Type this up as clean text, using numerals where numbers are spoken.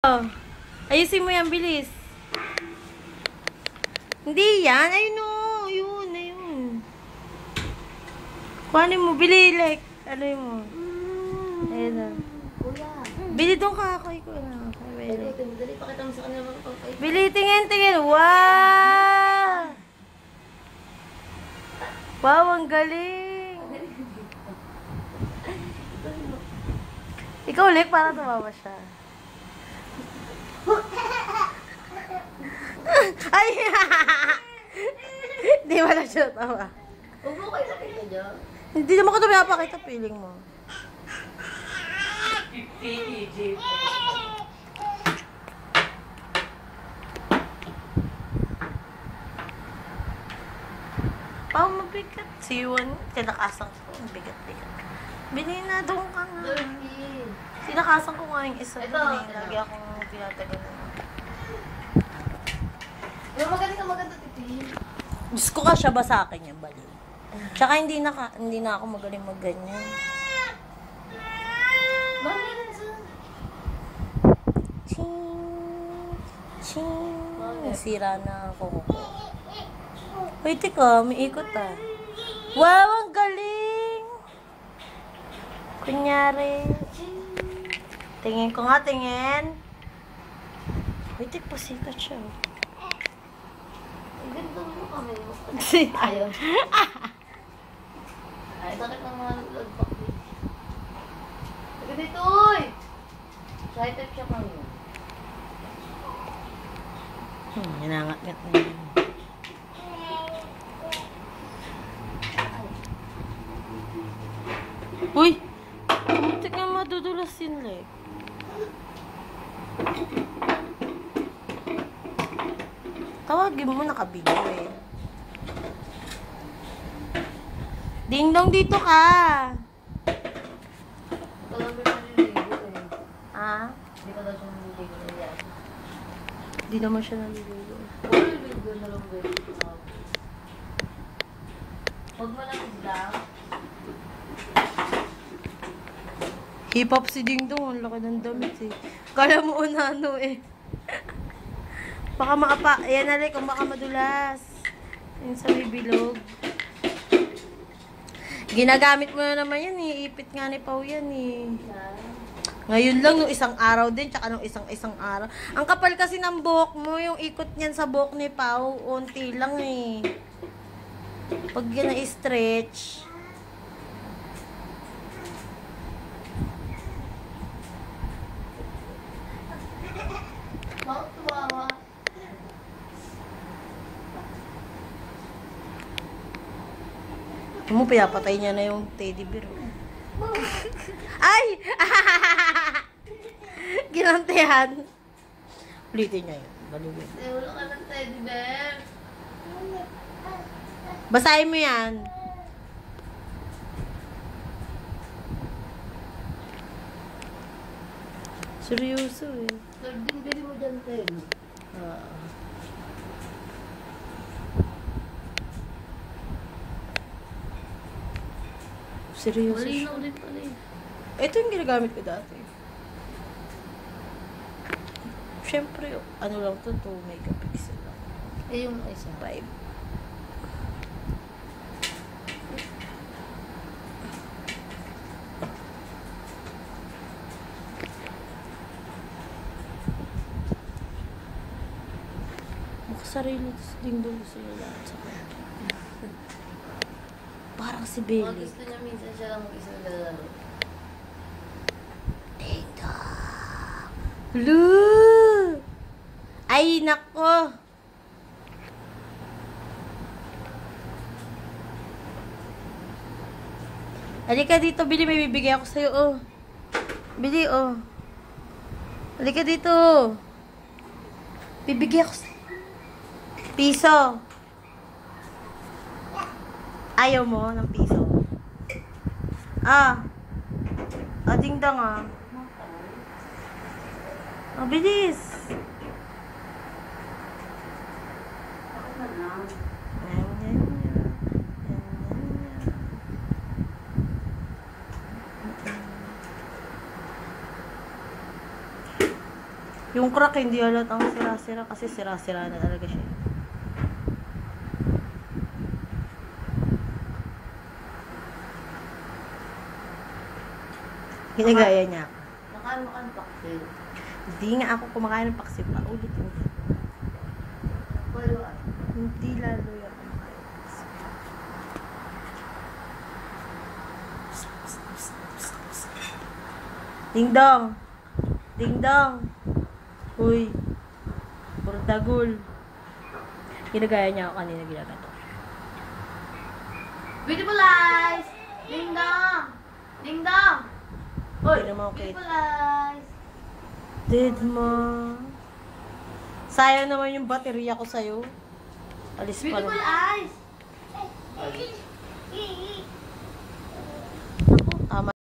Oh, ayusin mo yan, bilis. Hindi yan. Ayun o. Ayun. Kuhanin mo, bili, like. Ano yun mo? Ayun o. Bili doon ka. Ako na. Dali, pakita mo sa kanila. Bili, tingin. Wow! Wow, ang galing. Ikaw ulit, para tumawa siya. Ay! Hindi mo na siya tawa. Huwag mo kayo nakita dyan. Hindi naman ko ito pinapakita, feeling mo. Oh, mabigat. Siwan. Tinakasang ko. Mabigat. Binina, doon ka nga. Tinakasang ko nga yung isa. Ito. Lagi akong pinatagalan. Maganda, titi. Diyos ko ka siya ba sa akin yan, bali? Tsaka hindi na ako magaling magganyan. Mami, yan sa... Ching. Nasira na ako. Wait, teka, may ikot ah. Wow, ang galing! Kunyari. Tingin ko nga, tingin. Wait, teka, pasikat siya. Ganda mo kami. Ayaw. Ay, sakit ng mga naglag-pack dito. Taga dito, uy! Excited siya kami. Hinangat-ngat na yun. Uy! Kamutik nga madudulas yun, like. Tawagin mo, nakabidyo eh. Ding-dong, dito ka! Walang ba naliligo eh. Ah? Hindi ka daw siya naliligo na yan. Di naman siya naliligo. Naliligo na lang ba yun? Huwag mo lang lang. Hip-hop si Ding-dong, ang laki ng damit eh. Kala mo unano eh. Baka ayan na like, kung baka madulas. Yung sa bibilog. Ginagamit mo na naman yan eh. Ipit nga ni Pao yan eh. Ngayon lang, nung isang araw din, tsaka nung isang araw. Ang kapal kasi ng buhok mo, yung ikot niyan sa buhok ni Pao, unti lang eh. Pag yan na-stretch. Bakit tumawa? Mo, pinapatay niya na yung teddy bear. Ay! Ginantihan. Ulitin niya yun. Baluwin. Wala ka ng teddy bear. Basahin mo yan. Seryoso eh. Bili mo dyan, Ted. Seryoso Mali siya. na ulit pala eh. Ito yung ginagamit ko dati. Siyempre, ano lang to, 2 megapixel lang. Eh, yung isa. 5. Makasarili din doon sila lahat sa kanya. Parang si Mga Bailey. gusto niya minsan siya lang mag-isa naglalaro. Lu! Ay, nako! Halika dito, Bili. May bibigay ako sa'yo, oh. Bili, oh. Halika dito. Bibigay ako sa'yo. Piso. Ayaw mo ng piso? Ah. Ah, ding-dong, ah. Oh, bilis. Yung crack, hindi halatang sira-sira kasi sira-sira na talaga siya. Ginagaya niya ako. Nakaano ka ng paksil? Hindi nga ako kumakain ng paksiw pa. Ulit yung Walo ay. hindi lalo yung kumakain ng paksiw. Ding dong! Ding dong! Uy! Burdagul! Ginagaya niya ako kanina ginagato. Beautiful eyes! Ding dong! Ding dong! Uy! Hindi naman okay. Beautiful eyes! Dead mo. Sayang naman yung baterya ko sa'yo. Alis pa Beautiful lang. eyes! Ako, tama.